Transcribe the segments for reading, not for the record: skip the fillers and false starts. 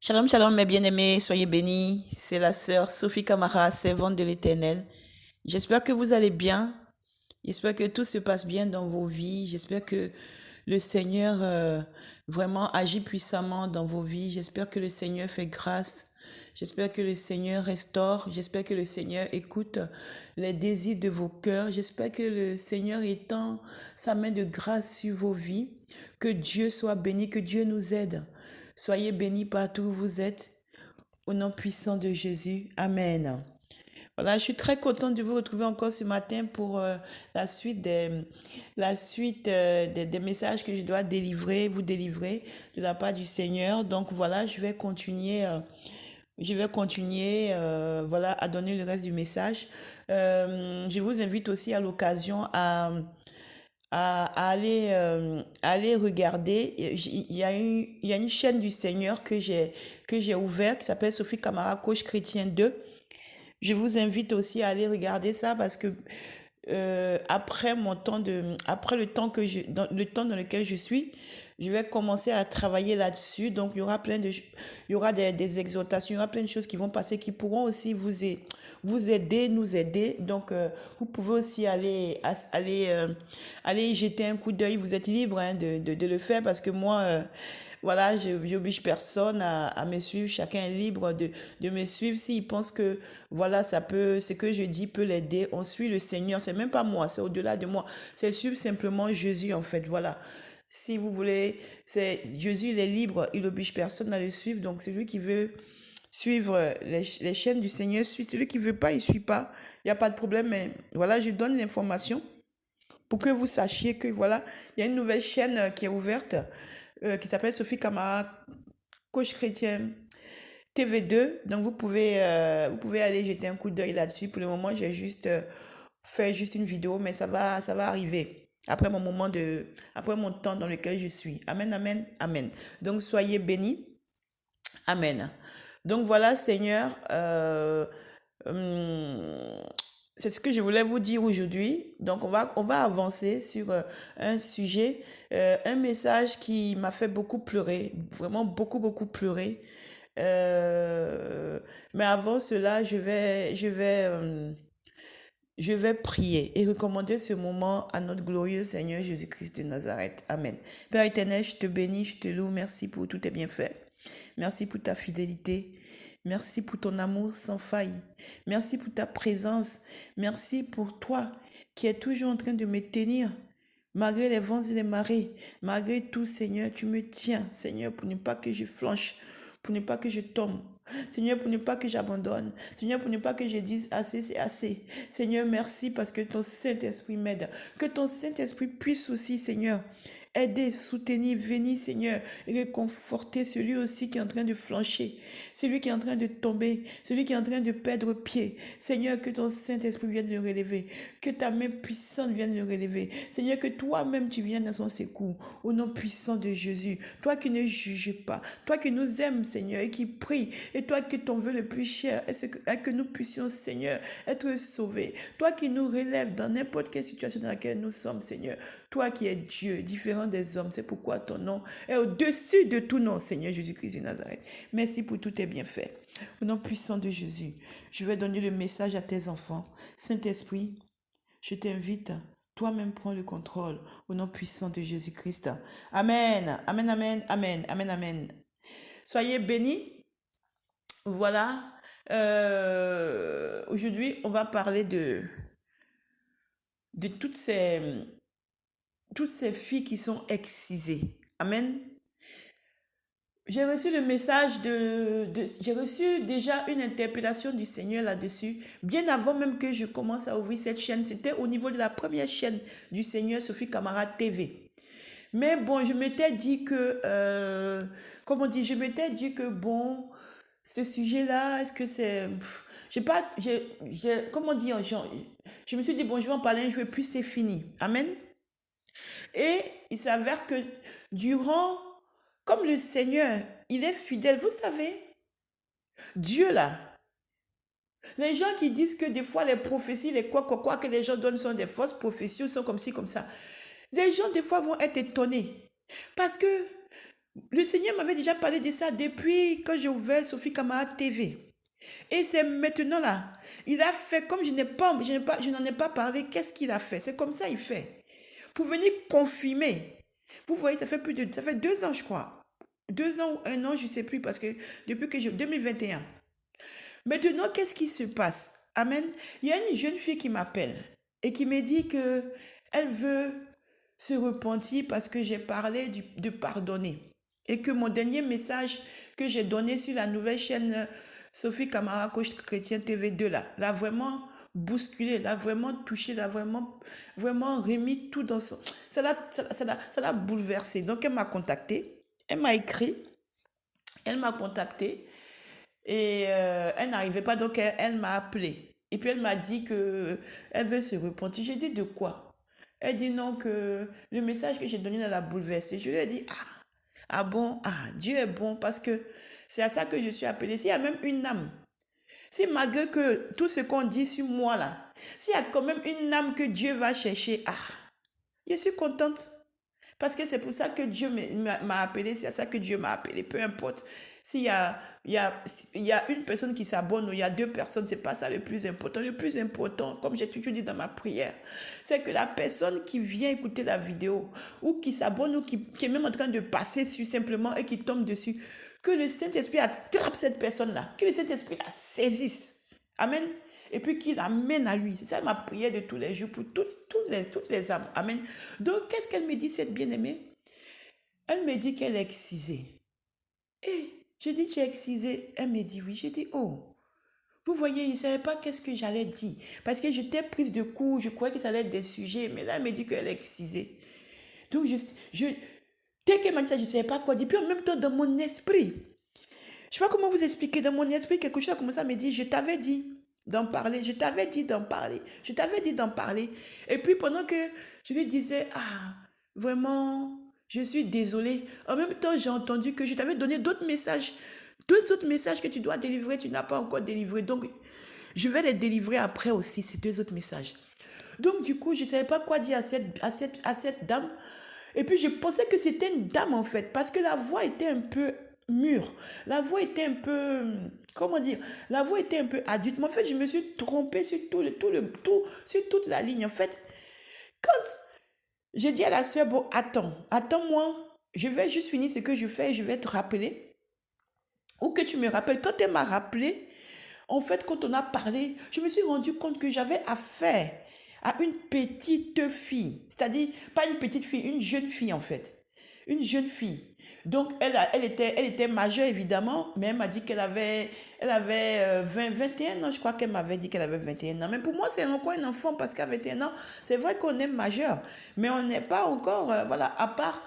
Shalom, shalom, mes bien-aimés, soyez bénis. C'est la sœur Sophie Camara, servante de l'Éternel. J'espère que vous allez bien. J'espère que tout se passe bien dans vos vies. J'espère que le Seigneur vraiment agit puissamment dans vos vies. J'espère que le Seigneur fait grâce. J'espère que le Seigneur restaure. J'espère que le Seigneur écoute les désirs de vos cœurs. J'espère que le Seigneur étend sa main de grâce sur vos vies. Que Dieu soit béni, que Dieu nous aide. Soyez bénis partout où vous êtes. Au nom puissant de Jésus. Amen. Voilà, je suis très contente de vous retrouver encore ce matin pour la suite des messages que je dois vous délivrer de la part du Seigneur. Donc voilà, je vais continuer, voilà, à donner le reste du message. Je vous invite aussi à l'occasion à aller regarder. Il y a une chaîne du Seigneur que j'ai ouverte qui s'appelle Sophie Camara, coach chrétien 2. Je vous invite aussi à aller regarder ça parce que après le temps dans lequel je suis, je vais commencer à travailler là-dessus. Donc, il y aura des exhortations, il y aura plein de choses qui vont passer qui pourront aussi vous aider, nous aider. Donc, vous pouvez aussi aller y jeter un coup d'œil. Vous êtes libre hein, de le faire parce que moi, voilà, j'oblige personne à me suivre. Chacun est libre de me suivre. S'il pense que, voilà, ce que je dis peut l'aider, on suit le Seigneur. C'est même pas moi, c'est au-delà de moi. C'est suivre simplement Jésus, en fait. Voilà. Si vous voulez, Jésus, il est libre. Il oblige personne à le suivre. Donc, celui qui veut suivre les chaînes du Seigneur suit. Celui qui veut pas, il suit pas. Il n'y a pas de problème. Mais voilà, je donne l'information pour que vous sachiez que, voilà, il y a une nouvelle chaîne qui est ouverte qui s'appelle Sophie Camara, coach chrétien TV2. Donc, vous pouvez aller jeter un coup d'œil là-dessus. Pour le moment, j'ai juste fait juste une vidéo, mais ça va arriver. Après mon temps dans lequel je suis. Amen, amen, amen. Donc, soyez bénis. Amen. Donc, voilà, Seigneur, hum, c'est ce que je voulais vous dire aujourd'hui. Donc, on va avancer sur un sujet, un message qui m'a fait beaucoup pleurer, vraiment beaucoup, beaucoup pleurer. Euh, mais avant cela, je vais prier et recommander ce moment à notre glorieux Seigneur Jésus-Christ de Nazareth. Amen. Père éternel, je te bénis, je te loue. Merci pour tous tes bienfaits. Merci pour ta fidélité. Merci pour ton amour sans faille. Merci pour ta présence. Merci pour toi qui es toujours en train de me tenir. Malgré les vents et les marées, malgré tout, Seigneur, tu me tiens, Seigneur, pour ne pas que je flanche, pour ne pas que je tombe. Seigneur, pour ne pas que j'abandonne. Seigneur, pour ne pas que je dise assez, c'est assez. Seigneur, merci parce que ton Saint-Esprit m'aide. Que ton Saint-Esprit puisse aussi, Seigneur, aider, soutenir, venir, Seigneur, et réconforter celui aussi qui est en train de flancher, celui qui est en train de tomber, celui qui est en train de perdre pied. Seigneur, que ton Saint-Esprit vienne le relever, que ta main puissante vienne le relever. Seigneur, que toi-même tu viennes à son secours, au nom puissant de Jésus. Toi qui ne juges pas, toi qui nous aimes, Seigneur, et qui prie, et toi que ton vœu le plus cher est que nous puissions, Seigneur, être sauvés. Toi qui nous relèves dans n'importe quelle situation dans laquelle nous sommes, Seigneur. Toi qui es Dieu, différent des hommes, c'est pourquoi ton nom est au-dessus de tout nom, Seigneur Jésus-Christ de Nazareth. Merci pour tous tes bienfaits. Au nom puissant de Jésus, je vais donner le message à tes enfants. Saint-Esprit, je t'invite, toi-même prends le contrôle au nom puissant de Jésus-Christ. Amen, amen, amen, amen, amen, amen. Soyez bénis. Voilà. Aujourd'hui, on va parler de toutes ces filles qui sont excisées. Amen. J'ai reçu le message j'ai reçu déjà une interpellation du Seigneur là-dessus, bien avant même que je commence à ouvrir cette chaîne. C'était au niveau de la première chaîne du Seigneur, Sophie Camara TV. Mais bon, je m'étais dit que, je m'étais dit que bon, ce sujet-là, est-ce que c'est, j'ai pas, comment dire, je me suis dit bon, je vais en parler un jour et puis c'est fini. Amen. Et il s'avère que durant, comme le Seigneur, il est fidèle, vous savez, Dieu là, les gens qui disent que des fois les prophéties, les quoi que les gens donnent sont des fausses prophéties, sont comme ci, comme ça. Les gens des fois vont être étonnés. Parce que Le Seigneur m'avait déjà parlé de ça depuis quand j'ai ouvert Sophie Camara TV. Et c'est maintenant là. Il a fait comme je n'en ai pas parlé. Qu'est-ce qu'il a fait? C'est comme ça il fait. Pour venir confirmer. Vous voyez, ça fait 2 ans, je crois. 2 ans ou 1 an, je ne sais plus, parce que depuis que 2021. Maintenant, qu'est-ce qui se passe? Amen. Il y a une jeune fille qui m'appelle et qui me dit que elle veut se repentir parce que j'ai parlé de pardonner. Et que mon dernier message que j'ai donné sur la nouvelle chaîne Sophie Camara, Coach Chrétien TV2, là, l'a vraiment bousculé, l'a vraiment touché, l'a vraiment, vraiment remis tout dans son... Ça l'a bouleversé. Donc, elle m'a contacté, elle m'a écrit, elle m'a contacté et elle n'arrivait pas, donc elle m'a appelé. Et puis elle m'a dit que elle veut se repentir. J'ai dit de quoi? Elle dit non, que le message que j'ai donné l'a bouleversé. Je lui ai dit, ah bon, Dieu est bon parce que c'est à ça que je suis appelée. S'il y a même une âme, si malgré que tout ce qu'on dit sur moi là, s'il y a quand même une âme que Dieu va chercher, je suis contente. Parce que c'est pour ça que Dieu m'a appelé, c'est à ça que Dieu m'a appelé, peu importe. S'il y a une personne qui s'abonne ou il y a 2 personnes, c'est pas ça le plus important. Le plus important, comme j'ai toujours dit dans ma prière, c'est que la personne qui vient écouter la vidéo ou qui s'abonne ou qui est même en train de passer sur simplement et qui tombe dessus, que le Saint-Esprit attrape cette personne-là, que le Saint-Esprit la saisisse. Amen. Et puis qu'il amène à lui. C'est ça ma prière de tous les jours pour toutes les âmes. Amen. Donc, qu'est-ce qu'elle me dit, cette bien-aimée? Elle me dit qu'elle est excisée. Et je dis, tu es excisée? Elle me dit oui. Je dis, oh, vous voyez, je ne savais pas qu'est-ce que j'allais dire. Parce que j'étais prise de court, je croyais que ça allait être des sujets, mais là, elle me dit qu'elle est excisée. Donc, dès qu'elle m'a dit ça, je ne savais pas quoi dire. Puis en même temps, dans mon esprit, je ne sais pas comment vous expliquer, dans mon esprit, quelque chose a commencé à me dire, je t'avais dit d'en parler, je t'avais dit d'en parler, je t'avais dit d'en parler. Et puis pendant que je lui disais, vraiment, je suis désolée. En même temps, j'ai entendu que je t'avais donné d'autres messages, 2 autres messages que tu dois délivrer, tu n'as pas encore délivré. Donc, je vais les délivrer après aussi, ces 2 autres messages. Donc, du coup, je ne savais pas quoi dire à cette dame. Et puis, je pensais que c'était une dame, en fait, parce que la voix était un peu mûre. La voix était un peu... Comment dire? La voix était un peu adulte. Mais en fait, je me suis trompée sur sur toute la ligne. En fait, quand j'ai dit à la sœur, bon, attends-moi, je vais juste finir ce que je fais et je vais te rappeler. Ou que tu me rappelles. Quand elle m'a rappelé, en fait, quand on a parlé, je me suis rendu compte que j'avais affaire à une petite fille. C'est-à-dire, pas une petite fille, une jeune fille en fait. Une jeune fille. Donc, elle était majeure évidemment, mais elle m'a dit elle avait 21 ans. Je crois qu'elle m'avait dit qu'elle avait 21 ans. Mais pour moi, c'est encore un enfant parce qu'à 21 ans, c'est vrai qu'on est majeur. Mais on n'est pas encore, voilà, à part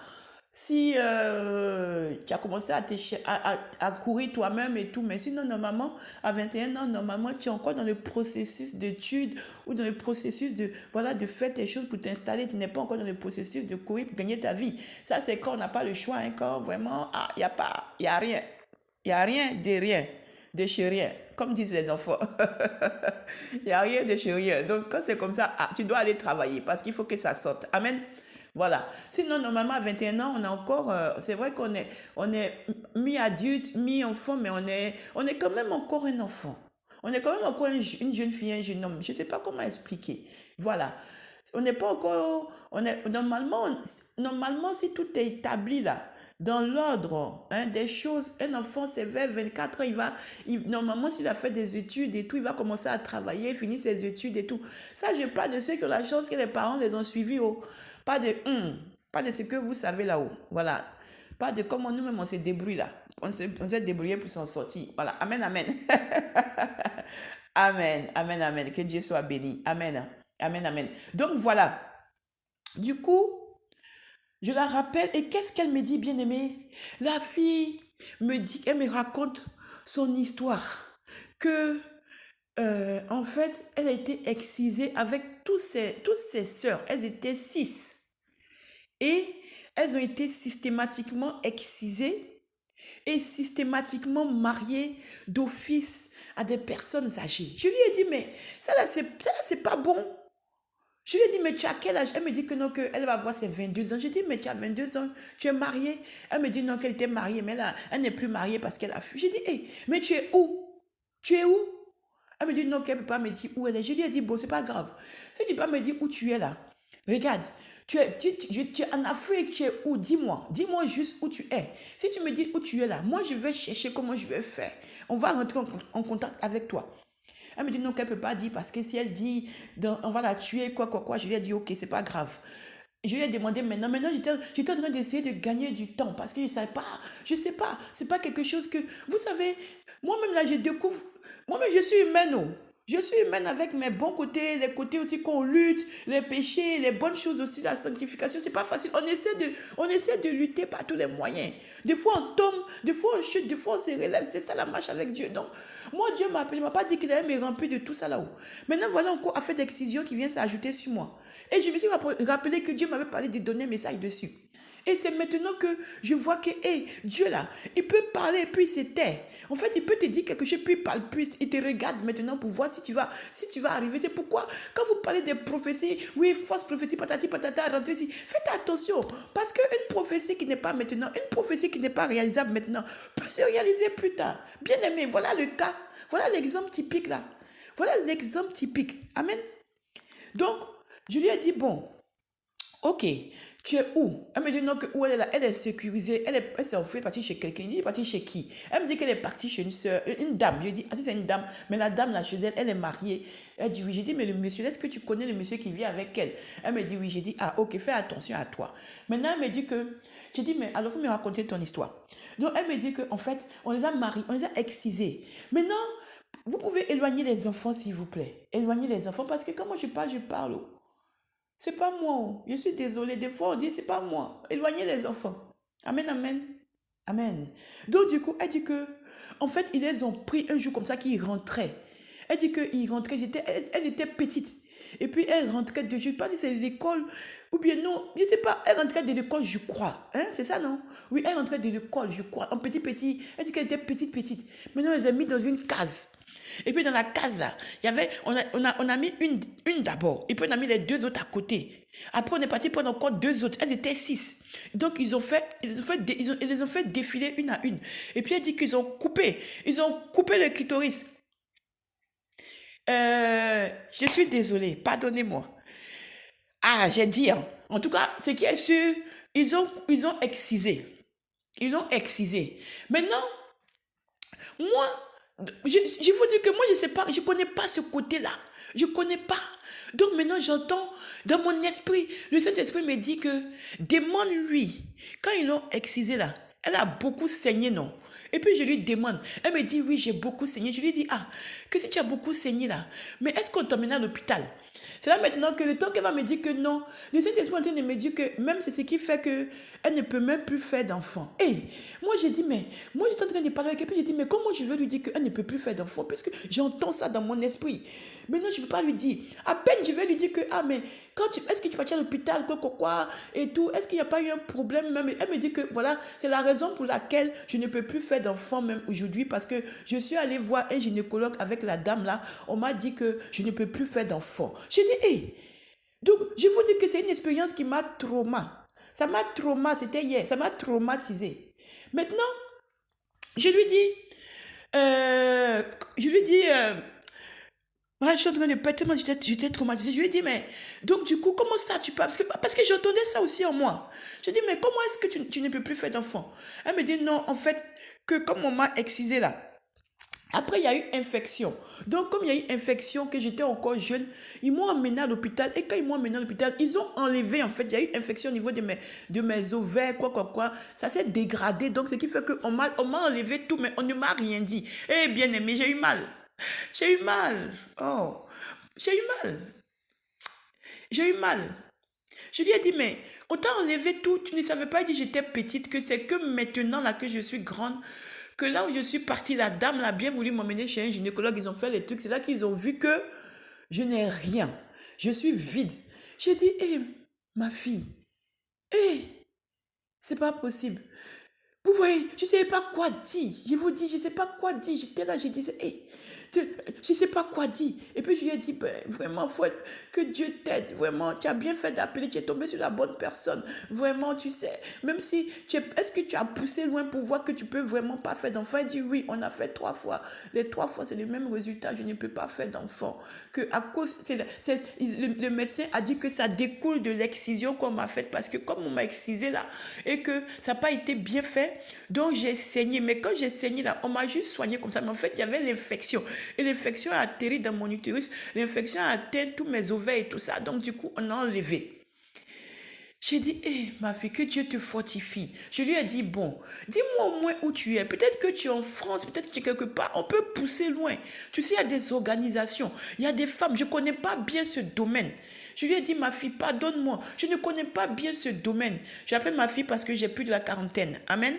si tu as commencé à courir toi-même et tout, mais sinon, normalement, à 21 ans, normalement, tu es encore dans le processus d'études ou dans le processus voilà, de faire tes choses pour t'installer. Tu n'es pas encore dans le processus de courir pour gagner ta vie. Ça, c'est quand on n'a pas le choix, hein, quand vraiment, il n'y a rien. Il n'y a rien de rien, de chez rien, comme disent les enfants. Il n'y a rien de chez rien. Donc, quand c'est comme ça, tu dois aller travailler parce qu'il faut que ça sorte. Amen. Voilà. Sinon, normalement, à 21 ans, on a encore... c'est vrai qu'on est mi-adulte, mi-enfant, mais on est quand même encore un enfant. On est quand même encore une jeune fille, un jeune homme. Je ne sais pas comment expliquer. Voilà. On n'est pas encore... Normalement, si tout est établi là, dans l'ordre, hein, des choses, un enfant, c'est vers 24 ans, normalement, s'il a fait des études et tout, il va commencer à travailler, finir ses études et tout. Ça, je parle de ceux qui ont la chance que les parents les ont suivis. Pas de ce que vous savez là-haut. Voilà. Pas de comment nous-mêmes on se débrouille là. On s'est débrouillé pour s'en sortir. Voilà. Amen, amen. Amen, amen, amen. Que Dieu soit béni. Amen. Amen, amen. Donc voilà. Du coup, je la rappelle et qu'est-ce qu'elle me dit, bien-aimée? La fille me dit, elle me raconte son histoire. Que, en fait, elle a été excisée avec toutes ses sœurs. Elles étaient 6. Et elles ont été systématiquement excisées et systématiquement mariées d'office à des personnes âgées. Je lui ai dit, mais ça là, c'est pas bon. Je lui ai dit, mais tu as quel âge? Elle me dit que non, qu'elle va avoir ses 22 ans. J'ai dit, mais tu as 22 ans, tu es mariée? Elle me dit non, qu'elle était mariée, mais là, elle n'est plus mariée parce qu'elle a fui. J'ai dit, hé, mais tu es où? Tu es où? Elle me dit non, qu'elle ne peut pas me dire où elle est. Je lui ai dit, bon, c'est pas grave. Si tu ne peux pas me dire où tu es là, regarde, tu es en Afrique, tu es où? Dis-moi, dis-moi juste où tu es. Si tu me dis où tu es là, moi, je vais chercher comment je vais faire. On va rentrer en contact avec toi. Elle me dit non, qu'elle ne peut pas dire parce que si elle dit on va la tuer, quoi, je lui ai dit ok, c'est pas grave. Je lui ai demandé maintenant j'étais en train d'essayer de gagner du temps parce que je sais pas, c'est pas quelque chose que, vous savez, moi-même là, je découvre, moi-même je suis humaine, oh. Je suis humaine avec mes bons côtés, les côtés aussi qu'on lutte, les péchés, les bonnes choses aussi, la sanctification, c'est pas facile. On essaie de lutter par tous les moyens. Des fois on tombe, des fois on chute, des fois on se relève. C'est ça la marche avec Dieu. Donc, moi, Dieu m'a appelé, il m'a pas dit qu'il allait me remplir de tout ça là-haut. Maintenant, voilà encore affaire d'excision qui vient s'ajouter sur moi. Et je me suis rappelé que Dieu m'avait parlé de donner un message dessus. Et c'est maintenant que je vois que Dieu là, il peut parler et puis il se tait. En fait, il peut te dire quelque chose, puis il parle plus. Il te regarde maintenant pour voir si tu vas arriver. C'est pourquoi, quand vous parlez des prophéties, oui, fausse prophétie, patati patata, rentrez ici, faites attention. Parce qu'une prophétie qui n'est pas maintenant, une prophétie qui n'est pas réalisable maintenant, peut se réaliser plus tard. Bien aimé, voilà le cas. Voilà l'exemple typique là. Voilà l'exemple typique. Amen. Donc, je lui ai dit, bon, ok, tu es où? Elle me dit non, que où elle est là, elle est sécurisée, elle s'est enfuie, partie chez quelqu'un. Il dit, partie chez qui? Elle me dit qu'elle est partie chez une soeur, une dame. Je dis, ah, c'est une dame, mais la dame là chez elle, elle est mariée. Elle dit oui, j'ai dit, mais le monsieur, est-ce que tu connais le monsieur qui vit avec elle? Elle me dit oui, j'ai dit, ah, ok, fais attention à toi. Maintenant, elle me dit que, j'ai dit, mais alors, faut me raconter ton histoire. Donc, elle me dit qu'en fait, on les a mariés, on les a excisés. Maintenant, vous pouvez éloigner les enfants, s'il vous plaît. Éloigner les enfants, parce que quand moi je parle. Oh. C'est pas moi. Oh. Je suis désolée. Des fois, on dit, c'est pas moi. Éloignez les enfants. Amen, amen. Amen. Donc, du coup, elle dit que, en fait, ils les ont pris un jour comme ça qu'ils rentraient. Elle dit qu'ils rentraient, elle était petite. Et puis, elle rentrait de, je ne sais pas si c'est l'école, ou bien non, je ne sais pas, elle rentrait de l'école, je crois. Hein, c'est ça, non? Oui, elle rentrait de l'école, je crois, en petit. Elle dit qu'elle était petite. Maintenant, elle les a mis dans une case. Et puis dans la case là, il y avait, on a mis une d'abord, et puis on a mis les deux autres à côté. Après on est parti prendre encore deux autres, elles étaient 6. Donc ils les ont fait défiler une à une. Et puis elle dit qu'ils ont coupé le clitoris. Je suis désolée, pardonnez-moi. Ah, j'ai dit, hein. En tout cas, ce qui est sûr, ils ont excisé. Ils l'ont excisé. Maintenant, moi, je vous dis que moi, je ne sais pas, je ne connais pas ce côté-là. Je ne connais pas. Donc maintenant, j'entends dans mon esprit, le Saint-Esprit me dit que demande-lui, quand ils l'ont excisé là, elle a beaucoup saigné, non? Et puis je lui demande, elle me dit, oui, j'ai beaucoup saigné. Je lui dis, ah, que si tu as beaucoup saigné là, mais est-ce qu'on t'emmène à l'hôpital? C'est là maintenant que le temps qu'elle va me dire que non, le Saint-Esprit est en train de me dire que même c'est ce qui fait qu'elle ne peut même plus faire d'enfant. Et moi j'ai dit, mais moi j'étais en train de parler avec elle, puis j'ai dit, mais comment je veux lui dire qu'elle ne peut plus faire d'enfant, puisque j'entends ça dans mon esprit. Maintenant je ne peux pas lui dire. À peine je vais lui dire que, ah mais est-ce que tu vas à l'hôpital, quoi, et tout, est-ce qu'il n'y a pas eu un problème même? Elle me dit que voilà, c'est la raison pour laquelle je ne peux plus faire d'enfant même aujourd'hui, parce que je suis allée voir un gynécologue avec la dame là, on m'a dit que je ne peux plus faire d'enfant. J'ai dit, hé, donc je vous dis que c'est une expérience qui m'a c'était hier, ça m'a traumatisé. Maintenant, je lui dis, voilà, je suis en train de perdre tellement j'étais traumatisée. Je lui ai dit, mais donc du coup, comment ça tu parles? Parce que j'entendais ça aussi en moi. Je lui ai dit, mais comment est-ce que tu ne peux plus faire d'enfant? Elle me dit, non, en fait, que comme on m'a excisé là, après, il y a eu infection. Donc, comme il y a eu infection, que j'étais encore jeune, ils m'ont emmené à l'hôpital. Et quand ils m'ont emmené à l'hôpital, ils ont enlevé, en fait, il y a eu infection au niveau de mes ovaires, quoi. Ça s'est dégradé. Donc, ce qui fait qu'on m'a enlevé tout, mais on ne m'a rien dit. Eh, bien aimé, j'ai eu mal. J'ai eu mal. Oh, j'ai eu mal. J'ai eu mal. Je lui ai dit, mais on t'a enlevé tout, tu ne savais pas, dit j'étais petite, que c'est que maintenant là que je suis grande, que là où je suis partie, la dame l'a bien voulu m'emmener chez un gynécologue, ils ont fait les trucs, c'est là qu'ils ont vu que je n'ai rien, je suis vide. J'ai dit, hé, ma fille, hé, c'est pas possible. Vous voyez, je ne savais pas quoi dire. Je vous dis, je ne sais pas quoi dire. J'étais là, je disais, hé, je ne sais pas quoi dire. Et puis je lui ai dit, ben, vraiment, faut que Dieu t'aide. Vraiment, tu as bien fait d'appeler, tu es tombé sur la bonne personne. Vraiment, tu sais, même si, est-ce que tu as poussé loin pour voir que tu peux vraiment pas faire d'enfant? Il dit, oui, on a fait 3 fois. Les 3 fois, c'est le même résultat, je ne peux pas faire d'enfant. Que à cause, le médecin a dit que ça découle de l'excision qu'on m'a faite, parce que comme on m'a excisé là, et que ça n'a pas été bien fait, donc j'ai saigné. Mais quand j'ai saigné là, on m'a juste soigné comme ça. Mais en fait, il y avait l'infection. Et l'infection a atterri dans mon utérus. L'infection a atteint tous mes ovaires et tout ça. Donc du coup, on a enlevé. J'ai dit, hé, ma fille, que Dieu te fortifie. Je lui ai dit, bon, dis-moi au moins où tu es. Peut-être que tu es en France, peut-être que tu es quelque part. On peut pousser loin. Tu sais, il y a des organisations, il y a des femmes. Je ne connais pas bien ce domaine. Je lui ai dit, ma fille, pardonne-moi. Je ne connais pas bien ce domaine. J'appelle ma fille parce que j'ai plus de la quarantaine. Amen.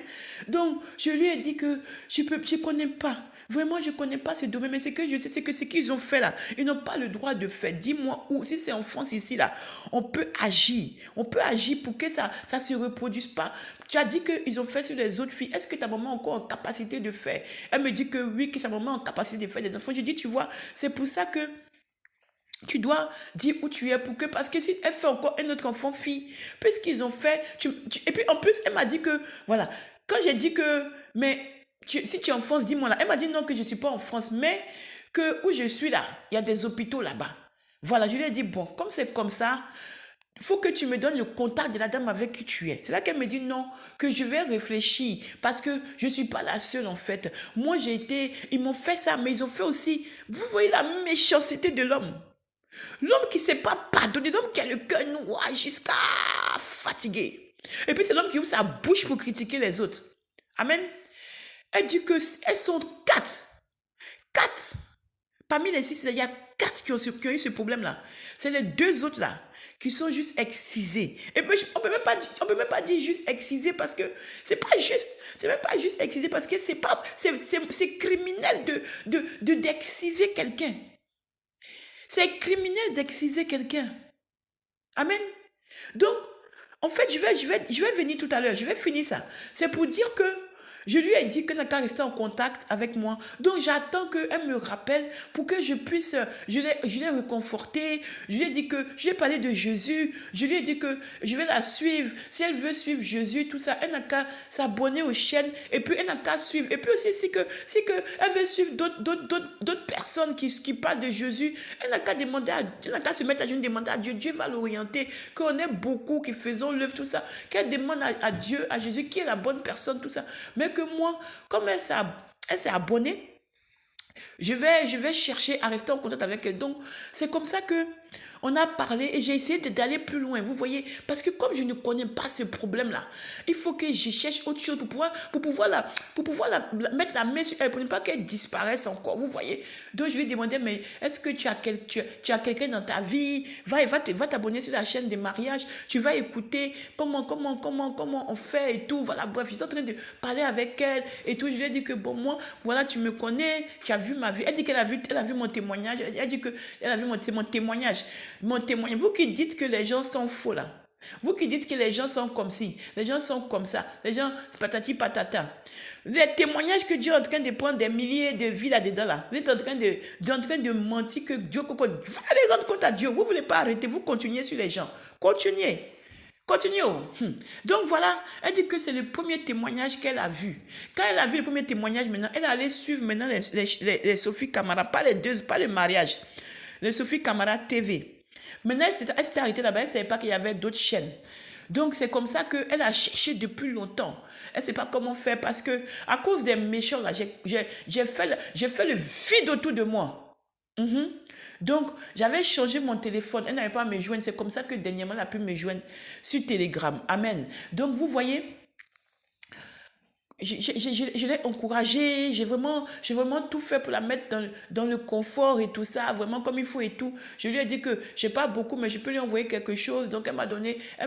Donc, je lui ai dit que je ne connais pas. Vraiment, je ne connais pas ce domaine, mais ce que je sais, c'est que ce qu'ils ont fait là, ils n'ont pas le droit de faire. Dis-moi où, si c'est en France ici là, on peut agir. On peut agir pour que ça ne se reproduise pas. Tu as dit qu'ils ont fait sur les autres filles. Est-ce que ta maman est encore en capacité de faire? Elle me dit que oui, que sa maman est en capacité de faire des enfants. Je dis, tu vois, c'est pour ça que tu dois dire où tu es pour que, parce que si elle fait encore un autre enfant fille, puisqu'ils ont fait, et puis en plus, elle m'a dit que, voilà, quand j'ai dit que, mais si tu es en France, dis-moi là, elle m'a dit non, que je ne suis pas en France, mais que où je suis là, il y a des hôpitaux là-bas. Voilà, je lui ai dit, bon, comme c'est comme ça, il faut que tu me donnes le contact de la dame avec qui tu es. C'est là qu'elle me dit non, que je vais réfléchir, parce que je ne suis pas la seule en fait. Moi, ils m'ont fait ça, mais ils ont fait aussi, vous voyez la méchanceté de l'homme. L'homme qui ne sait pas pardonner, l'homme qui a le cœur noir jusqu'à fatigué. Et puis c'est l'homme qui ouvre sa bouche pour critiquer les autres. Amen. Elle dit qu'elles sont 4. 4. Parmi les 6, il y a 4 qui ont eu ce problème-là. C'est les 2 autres là qui sont juste excisés. Et puis on peut même pas dire juste excisés parce que c'est pas juste. C'est même pas juste excisé parce que c'est criminel d'exciser quelqu'un. C'est criminel d'exciser quelqu'un. Amen. Donc, en fait, je vais venir tout à l'heure. Je vais finir ça. C'est pour dire que je lui ai dit qu'elle n'a qu'à rester en contact avec moi. Donc, j'attends qu'elle me rappelle pour que je puisse... Je l'ai réconfortée. Je lui ai dit que... Je lui ai parlé de Jésus. Je lui ai dit que je vais la suivre. Si elle veut suivre Jésus, tout ça, elle n'a qu'à s'abonner aux chaînes. Et puis, elle n'a qu'à suivre. Et puis aussi, si elle veut suivre d'autres personnes qui parlent de Jésus, elle n'a qu'à se mettre à genoux, demander à Dieu. Dieu va l'orienter. Qu'on est beaucoup qui faisons l'œuvre, tout ça. Qu'elle demande à Dieu, à Jésus, qui est la bonne personne, tout ça. Mais que moi, comme elle s'est abonnée, je vais chercher à rester en contact avec elle. Donc, c'est comme ça que on a parlé et j'ai essayé d'aller plus loin, vous voyez. Parce que comme je ne connais pas ce problème-là, il faut que je cherche autre chose pour pouvoir mettre la main sur elle, pour ne pas qu'elle disparaisse encore, vous voyez. Donc, je lui ai demandé, mais est-ce que tu as quelqu'un dans ta vie? Va t'abonner sur la chaîne des mariages. Tu vas écouter comment on fait et tout. Voilà, bref, je suis en train de parler avec elle et tout. Je lui ai dit que, bon, moi, voilà, tu me connais, tu as vu ma vie. Elle dit qu'elle a vu mon témoignage. Elle dit qu'elle a vu mon témoignage. Mon témoignage. Vous qui dites que les gens sont faux là. Vous qui dites que les gens sont comme ci, les gens sont comme ça, les gens patati patata. Les témoignages que Dieu est en train de prendre des milliers de vies là-dedans là. Vous êtes en train de mentir que Dieu... Vous allez rendre compte à Dieu. Vous ne voulez pas arrêter. Vous continuez sur les gens. Continuez. Continuez. Donc voilà, elle dit que c'est le premier témoignage qu'elle a vu. Quand elle a vu le premier témoignage, maintenant, elle allait suivre maintenant les Sophie Camara, pas les mariages. Les Sophie Camara TV. Maintenant, elle s'était arrêtée là-bas, elle ne savait pas qu'il y avait d'autres chaînes. Donc, c'est comme ça qu'elle a cherché depuis longtemps. Elle ne sait pas comment faire parce que, à cause des méchants, là, j'ai fait le vide autour de moi. Donc, j'avais changé mon téléphone. Elle n'avait pas à me joindre. C'est comme ça que dernièrement, elle a pu me joindre sur Telegram. Amen. Donc, vous voyez, je l'ai encouragée, j'ai vraiment tout fait pour la mettre dans le confort et tout ça, vraiment comme il faut et tout. Je lui ai dit que je n'ai pas beaucoup, mais je peux lui envoyer quelque chose. Donc, elle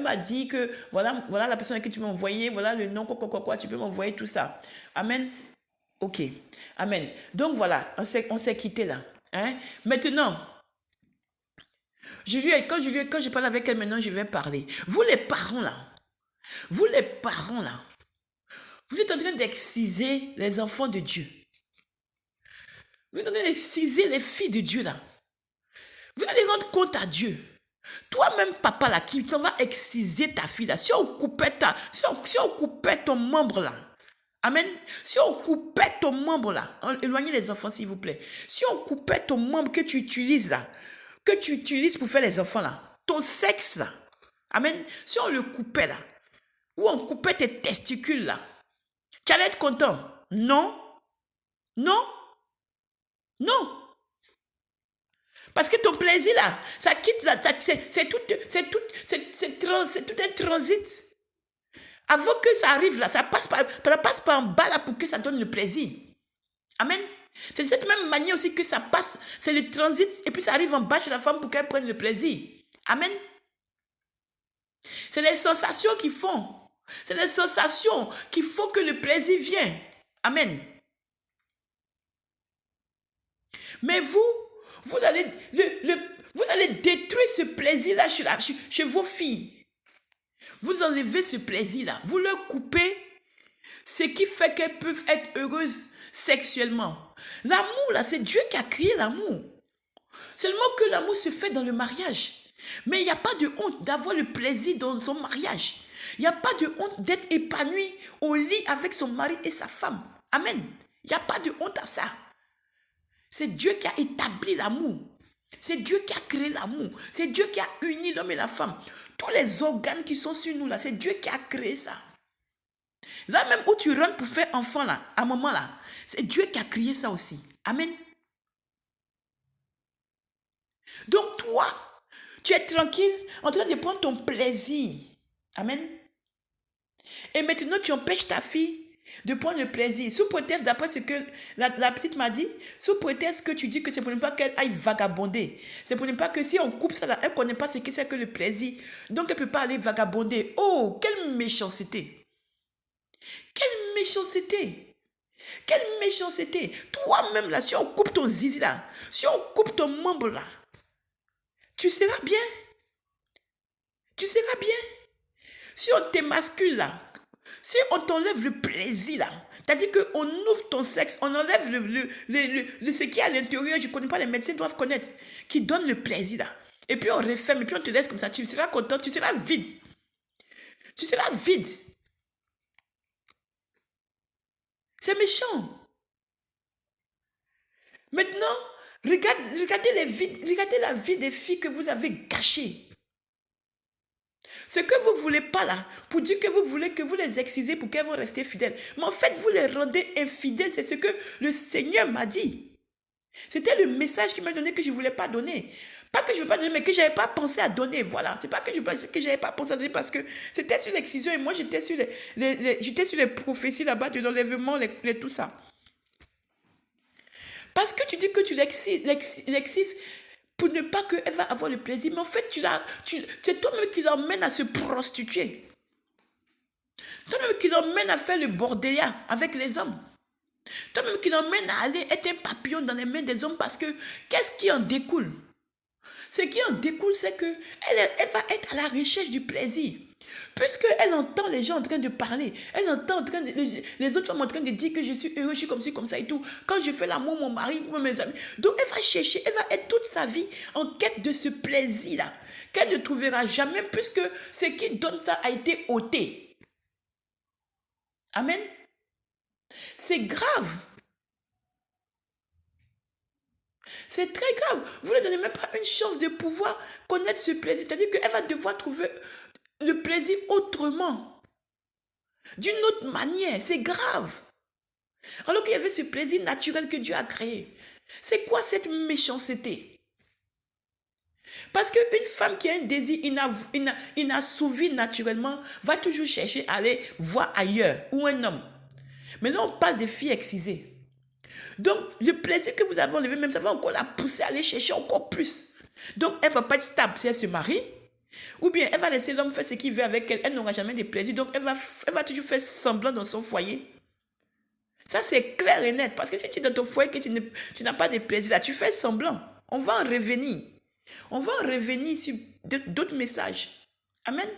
m'a dit que voilà la personne à qui tu m'as envoyé, voilà le nom, quoi, tu peux m'envoyer tout ça. Amen. Ok. Amen. Donc, voilà, on s'est quitté là. Hein? Maintenant, quand je parle avec elle maintenant, je vais parler. Vous les parents là, vous êtes en train d'exciser les enfants de Dieu. Vous allez exciser les filles de Dieu là. Vous allez rendre compte à Dieu. Toi-même, papa là, qui t'en va exciser ta fille là, si on coupait ton membre là, amen, si on coupait ton membre là, éloignez les enfants s'il vous plaît, si on coupait ton membre que tu utilises là, que tu utilises pour faire les enfants là, ton sexe là, amen, si on le coupait là, ou on coupait tes testicules là, tu allais être content? Non, non, non. Parce que ton plaisir là, ça quitte là, c'est tout un transit. Avant que ça arrive là, ça passe par en bas là pour que ça donne le plaisir. Amen. C'est de cette même manière aussi que ça passe, c'est le transit et puis ça arrive en bas chez la femme pour qu'elle prenne le plaisir. Amen. C'est les sensations qui font. C'est les sensations qui font que le plaisir vient. Amen. Mais vous allez détruire ce plaisir-là chez vos filles. Vous enlevez ce plaisir-là. Vous leur coupez ce qui fait qu'elles peuvent être heureuses sexuellement. L'amour, là, c'est Dieu qui a créé l'amour. Seulement que l'amour se fait dans le mariage. Mais il n'y a pas de honte d'avoir le plaisir dans son mariage. Il n'y a pas de honte d'être épanoui au lit avec son mari et sa femme. Amen. Il n'y a pas de honte à ça. C'est Dieu qui a établi l'amour. C'est Dieu qui a créé l'amour. C'est Dieu qui a uni l'homme et la femme. Tous les organes qui sont sur nous là, c'est Dieu qui a créé ça. Là même où tu rentres pour faire enfant là, à un moment là, c'est Dieu qui a créé ça aussi. Amen. Donc toi, tu es tranquille en train de prendre ton plaisir. Amen. Et maintenant tu empêches ta fille de prendre le plaisir. Sous prétexte, d'après ce que la petite m'a dit, sous prétexte que tu dis que c'est pour ne pas qu'elle aille vagabonder. C'est pour ne pas que si on coupe ça là, elle ne connaît pas ce que c'est que le plaisir. Donc elle ne peut pas aller vagabonder. Oh, quelle méchanceté. Quelle méchanceté. Quelle méchanceté. Toi-même là, si on coupe ton zizi là, si on coupe ton membre là, tu seras bien. Tu seras bien. Si on t'émascule là, si on t'enlève le plaisir là, c'est-à-dire qu'on ouvre ton sexe, on enlève ce qui est à l'intérieur, je ne connais pas, les médecins doivent connaître, qui donne le plaisir là. Et puis on referme, et puis on te laisse comme ça, tu seras content, tu seras vide. Tu seras vide. C'est méchant. Maintenant, regardez la vie des filles que vous avez gâchées. Ce que vous ne voulez pas là, pour dire que vous voulez que vous les excisez pour qu'elles vont rester fidèles. Mais en fait, vous les rendez infidèles. C'est ce que le Seigneur m'a dit. C'était le message qu'il m'a donné que je ne voulais pas donner. Pas que je ne veux pas donner, mais que je n'avais pas pensé à donner. Voilà. C'est pas que je n'avais pas pensé à donner parce que c'était sur l'excision et moi j'étais sur les prophéties là-bas de l'enlèvement, tout ça. Parce que tu dis que tu l'excises pour ne pas qu'elle va avoir le plaisir. Mais en fait, c'est toi-même qui l'emmène à se prostituer. Toi-même qui l'emmène à faire le bordelia avec les hommes. Toi-même qui l'emmène à aller être un papillon dans les mains des hommes parce que qu'est-ce qui en découle? Ce qui en découle, c'est qu'elle va être à la recherche du plaisir. Puisqu'elle entend les gens en train de parler, elle entend les autres femmes en train de dire que je suis heureux, je suis comme ci, comme ça et tout. Quand je fais l'amour, mon mari, mes amis. Donc elle va chercher, elle va être toute sa vie en quête de ce plaisir-là, qu'elle ne trouvera jamais puisque ce qui donne ça a été ôté. Amen. C'est grave. C'est très grave. Vous ne donnez même pas une chance de pouvoir connaître ce plaisir. C'est-à-dire qu'elle va devoir trouver le plaisir autrement. D'une autre manière. C'est grave. Alors qu'il y avait ce plaisir naturel que Dieu a créé. C'est quoi cette méchanceté? Parce qu'une femme qui a un désir inassouvi naturellement va toujours chercher à aller voir ailleurs. Ou un homme. Mais là, on parle des filles excisées. Donc, le plaisir que vous avez enlevé, même ça va encore la pousser à aller chercher encore plus. Donc, elle ne va pas être stable si elle se marie. Ou bien, elle va laisser l'homme faire ce qu'il veut avec elle. Elle n'aura jamais de plaisir. Donc, elle va toujours faire semblant dans son foyer. Ça, c'est clair et net. Parce que si tu es dans ton foyer et que tu n'as pas de plaisir, là, tu fais semblant. On va en revenir. On va en revenir sur d'autres messages. Amen.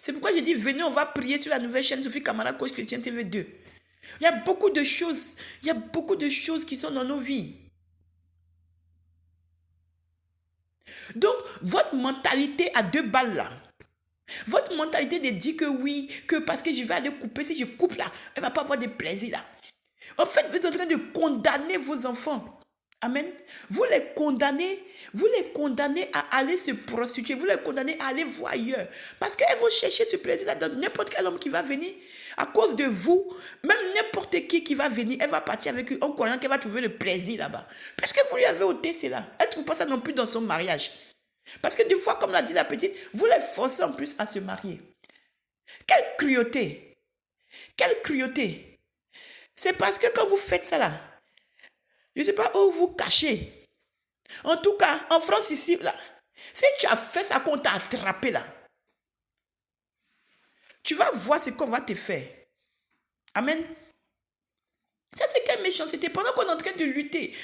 C'est pourquoi j'ai dit, venez, on va prier sur la nouvelle chaîne Sophie Kamara Coach Chrétien TV2. Il y a beaucoup de choses. Il y a beaucoup de choses qui sont dans nos vies. Donc, votre mentalité à 2 balles là, votre mentalité de dire que oui, que parce que je vais aller couper, si je coupe là, elle ne va pas avoir de plaisir là. En fait, vous êtes en train de condamner vos enfants. Amen. Vous les condamnez à aller se prostituer, vous les condamnez à aller voir ailleurs. Parce qu'elles vont chercher ce plaisir-là dans n'importe quel homme qui va venir. À cause de vous, même n'importe qui va venir, elle va partir avec lui en croyant qu'elle va trouver le plaisir là-bas. Parce que vous lui avez ôté cela. Elle ne trouve pas ça non plus dans son mariage. Parce que des fois, comme l'a dit la petite, vous les forcez en plus à se marier. Quelle cruauté! Quelle cruauté! C'est parce que quand vous faites ça là, je ne sais pas où vous cachez. En tout cas, en France ici, là, si tu as fait ça qu'on t'a attrapé là, tu vas voir ce qu'on va te faire. Amen. Ça, c'est quelle méchanceté. Pendant qu'on est en train de lutter,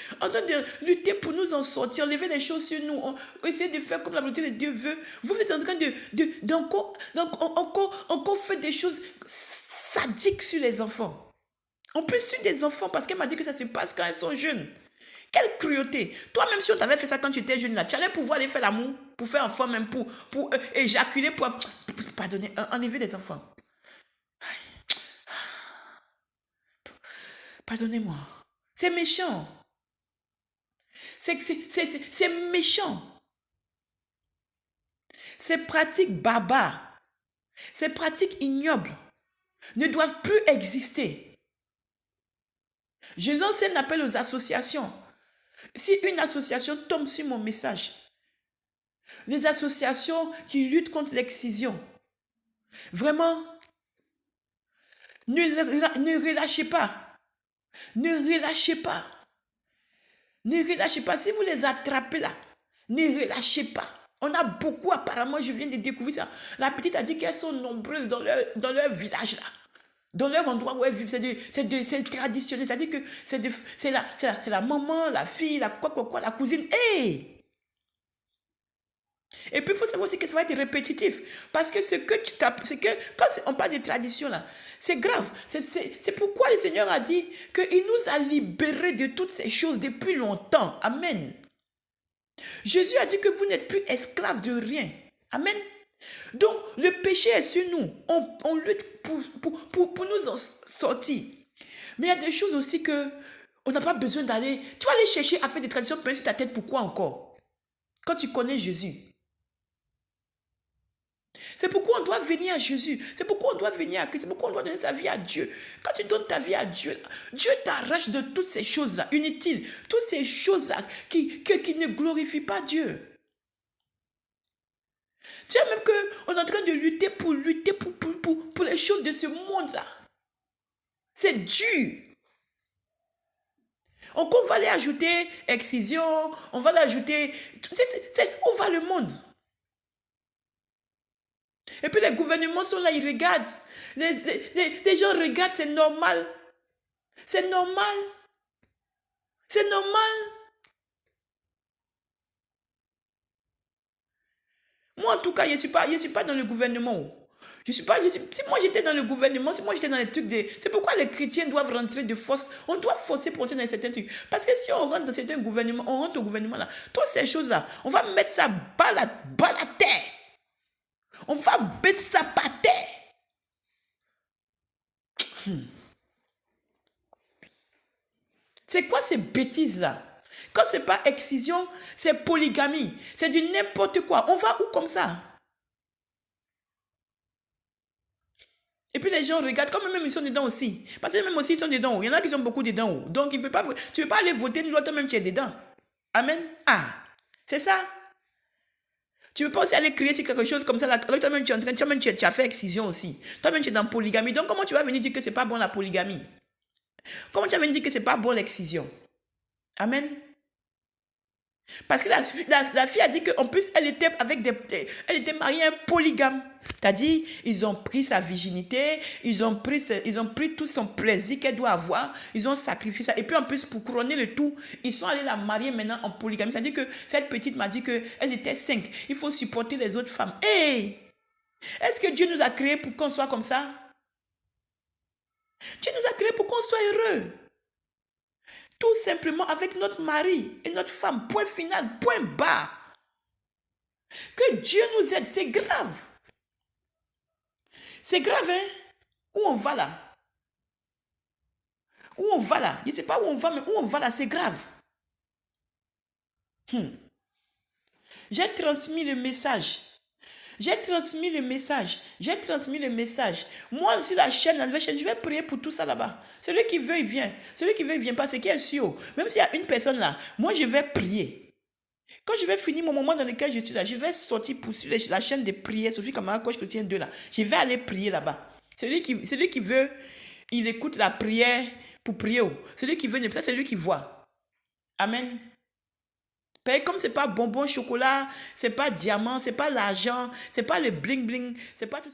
pour nous en sortir, enlever les choses sur nous, essayer de faire comme la volonté de Dieu veut, vous êtes en train encore faire des choses sadiques sur les enfants. On peut suivre des enfants parce qu'elle m'a dit que ça se passe quand elles sont jeunes. Quelle cruauté. Toi-même, si on t'avait fait ça quand tu étais jeune, là, tu allais pouvoir aller faire l'amour, pour faire enfant même, pour éjaculer, pour pardonner, enlever des enfants. Pardonnez-moi. C'est méchant. C'est méchant. Ces pratiques barbares, ces pratiques ignobles ne doivent plus exister. Je lance un appel aux associations. Si une association tombe sur mon message, les associations qui luttent contre l'excision, vraiment, ne relâchez pas. Ne relâchez pas. Ne relâchez pas. Si vous les attrapez là, ne relâchez pas. On a beaucoup, apparemment, je viens de découvrir ça. La petite a dit qu'elles sont nombreuses dans leur village là. Dans leur endroit où elles vivent, c'est traditionnel. C'est-à-dire que c'est la maman, la fille, la la cousine. Hey! Et puis, il faut savoir aussi que ça va être répétitif. Parce que quand on parle de tradition là, c'est grave. C'est pourquoi le Seigneur a dit qu'il nous a libérés de toutes ces choses depuis longtemps. Amen. Jésus a dit que vous n'êtes plus esclaves de rien. Amen. Donc, le péché est sur nous. On lutte pour nous en sortir. Mais il y a des choses aussi que on n'a pas besoin d'aller. Tu vas aller chercher à faire des traditions plein sur ta tête. Pourquoi encore? Quand tu connais Jésus. C'est pourquoi on doit venir à Jésus. C'est pourquoi on doit venir à Christ. C'est pourquoi on doit donner sa vie à Dieu. Quand tu donnes ta vie à Dieu, Dieu t'arrache de toutes ces choses-là inutiles. Toutes ces choses-là qui ne glorifient pas Dieu. Tu sais même qu'on est en train de lutter pour les choses de ce monde-là. C'est dur. On va aller ajouter excision, on va l'ajouter. Où va le monde? Et puis les gouvernements sont là, ils regardent. Les gens regardent, c'est normal. C'est normal. C'est normal. Moi, en tout cas, je ne suis pas dans le gouvernement. Si moi j'étais dans le gouvernement, si moi j'étais dans les trucs c'est pourquoi les chrétiens doivent rentrer de force. On doit forcer pour entrer dans certains trucs. Parce que si on rentre dans certains gouvernements, on rentre au gouvernement là, toutes ces choses-là, on va mettre ça bas la terre. On va mettre ça par terre. C'est quoi ces bêtises-là? Quand c'est pas excision, c'est polygamie. C'est du n'importe quoi. On va où comme ça? Et puis les gens regardent, comme même ils sont dedans aussi. Parce que même aussi ils sont dedans. Il y en a qui sont beaucoup dedans. Donc tu ne peux pas aller voter, toi-même tu es dedans. Amen. Ah, c'est ça. Tu ne peux pas aussi aller crier sur quelque chose comme ça. Alors toi-même tu as fait excision aussi. Toi-même tu es dans polygamie. Donc comment tu vas venir dire que c'est pas bon la polygamie? Comment tu vas venir dire que c'est pas bon l'excision? Amen. Parce que la fille a dit qu'en plus, elle était mariée à un polygame. C'est-à-dire, ils ont pris sa virginité, ils ont pris tout son plaisir qu'elle doit avoir, ils ont sacrifié ça. Et puis en plus, pour couronner le tout, ils sont allés la marier maintenant en polygamie. C'est-à-dire que cette petite m'a dit qu'elle était 5. Il faut supporter les autres femmes. Hey! Est-ce que Dieu nous a créés pour qu'on soit comme ça? Dieu nous a créés pour qu'on soit heureux. Tout simplement avec notre mari et notre femme. Point final, point bas. Que Dieu nous aide, c'est grave. C'est grave, hein? Où on va là? Où on va là? Je ne sais pas où on va, mais où on va là, c'est grave. J'ai transmis le message. J'ai transmis le message. J'ai transmis le message. Moi, sur la chaîne, je vais prier pour tout ça là-bas. Celui qui veut, il vient. Celui qui veut, il vient pas. C'est qui est sûr. Même s'il y a une personne là, moi, je vais prier. Quand je vais finir mon moment dans lequel je suis là, je vais sortir pour sur la chaîne de prière, Sophie Kamara Coach Chrétien 2 là. Je vais aller prier là-bas. Celui qui veut, il écoute la prière pour prier. Celui qui veut, c'est celui qui voit. Amen. Comme c'est pas bonbon chocolat, c'est pas diamant, c'est pas l'argent, c'est pas le bling bling, c'est pas tout ce